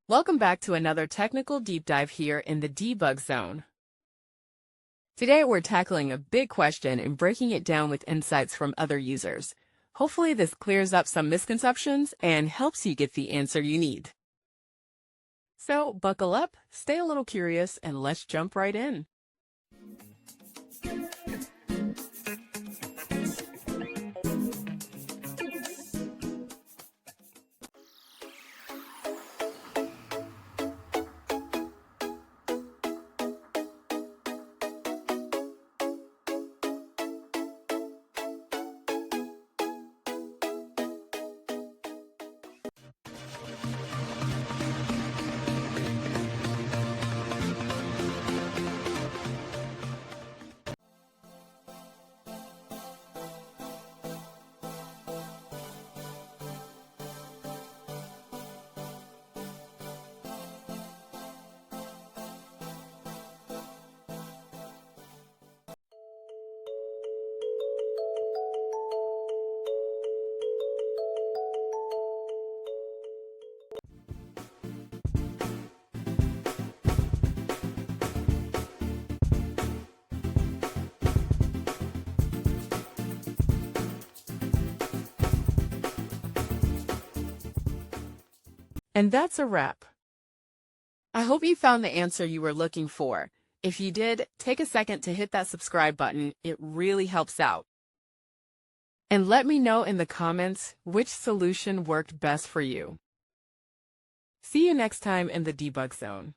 Welcome back to another technical deep dive here in the Debug Zone. Today we're tackling a big question and breaking it down with insights from other users. Hopefully this clears up some misconceptions and helps you get the answer you need. So buckle up, stay a little curious, and let's jump right in. And that's a wrap. I hope you found the answer you were looking for. If you did, take a second to hit that subscribe button. It really helps out. And let me know in the comments which solution worked best for you. See you next time in the Debug Zone.